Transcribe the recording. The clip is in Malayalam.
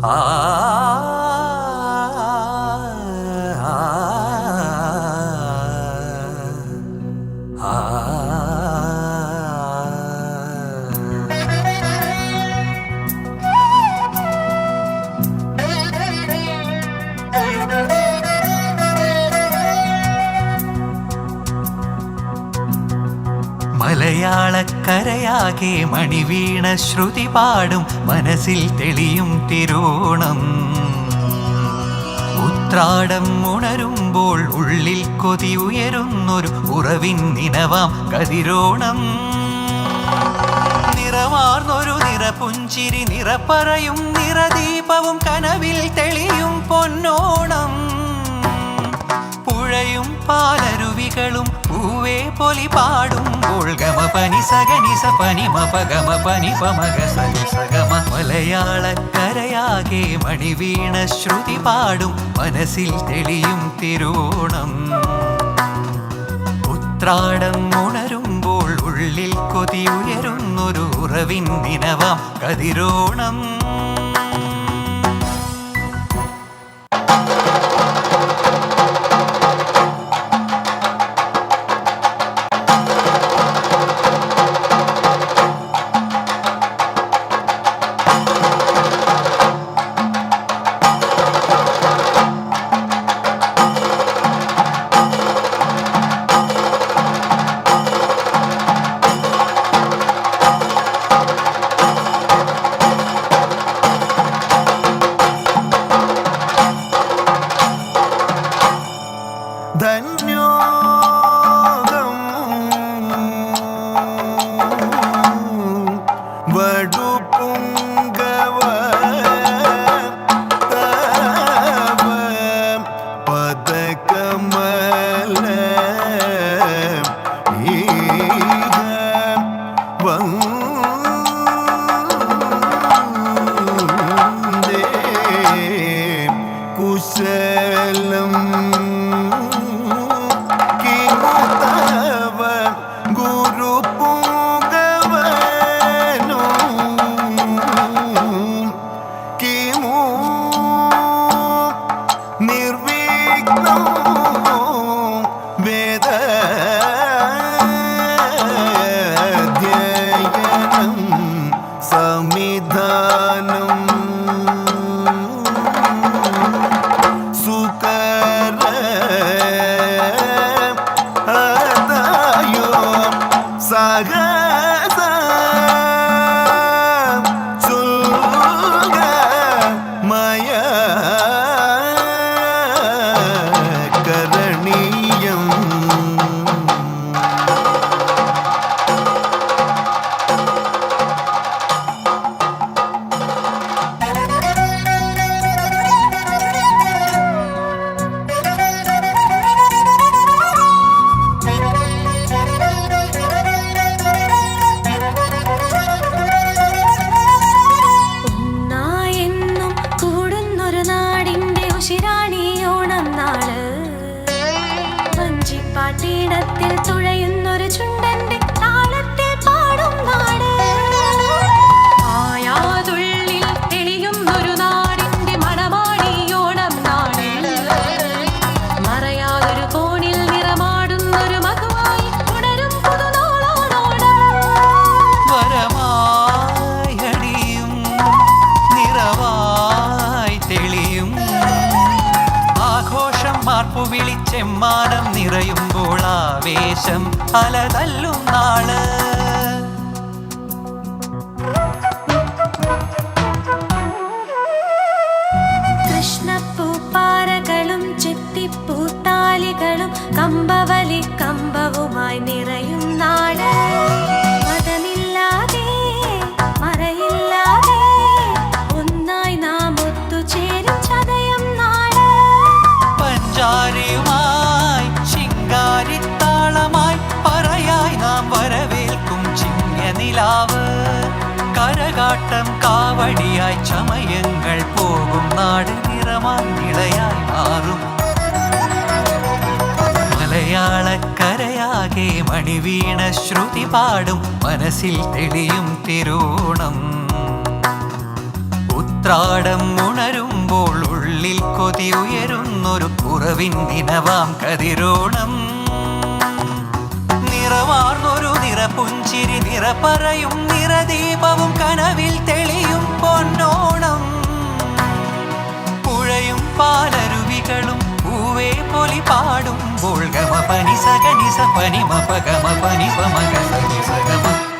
ആ മലയാളക്കരയാകെ മണിവീണ ശ്രുതി പാടും മനസ്സിൽ തെളിയും തിരുവോണം. ഉത്രാടം ഉണരുമ്പോൾ ഉള്ളിൽ കൊതി ഉയരുന്നൊരു ഉറവിൻ നിനവാം കതിരോണം. നിറമാർന്നൊരു നിറപുഞ്ചിരി നിറപ്പറയും നിറദീപവും കനവിൽ തെളിയും പൊന്നോണം. പുഴയും പാലരുവികളും പൂവേ പൊലി പാടുമ്പോൾ ഗമ പനി സഗനി സ പനി മപ ഗമ പനി പമഗ സനി സഗമ. മലയാളക്കരയാകെ മണിവീണ ശ്രുതി പാടും മനസ്സിൽ തെളിയും തിരുവോണം. ഉത്രാടം ഉണരുമ്പോൾ ഉള്ളിൽ കൊതി ഉയരുന്നൊരു ഉറവിൻ നിനവാം കതിരോണം. പാട്ടിടത്തിൽ തുഴയുന്നൊരു ചുണ്ടന്റെ താളത്തിൽ പാടും നാട്. ആയാതുള്ളിൽ തെളിയുന്നൊരു നാടിന്റെ മണമാടിയോണം നാട്. മറയാതൊരു കോണിൽ നിറമാടുന്നൊരു മധുവായി ഉണരും പുതുനാളോട്. വരമായടിയും നിറവായി തെളിയും ആഘോഷം മാർപ്പു വിളിച്ചെമ്മാനം നിറയുമ്പോൾ ആവേശം അലതല്ലും നാള്. കൃഷ്ണപ്പൂപ്പാറകളും ചെത്തിപ്പൂത്താലികളും കമ്പവലി കമ്പവുമായി നിറയും നാട്. മതമില്ലാതെ മറയില്ലാതെ ഒന്നായി നാം ഒത്തുചേരും ചതയം നാട്. പഞ്ചാരിയുമായി ശിങ്കാരിത്താളമായി പറയായി നാം വരവേൽക്കും ചിങ്ങനിലാവ്. കരകാട്ടം കാവടിയായി ചമയങ്ങൾ പോകും നാട് നിറമാൻ നിളയായി മാറും. മലയാളക്കരയാകെ മണിവീണ ശ്രുതി പാടും മനസ്സിൽ തെളിയും തിരുവോണം. ഉത്രാടം ഉണരുമ്പോൾ ഉള്ളിൽ കൊതി ഉയരുന്നൊരു കുറവിൻ ദിനവാം കതിരോണം. നിറമാർന്നൊരു നിറപുഞ്ചിരി നിറപറയും നിറദീപവും കനവിൽ തെളിയും പൊന്നോണം. പുഴയും പാലരുവികളും പൂവേ പൊലി പാടുമ്പോൾ ഗമ പനി സഗ നിസ പനി മപ ഗമ പനി പമഗ സനി സഗമ.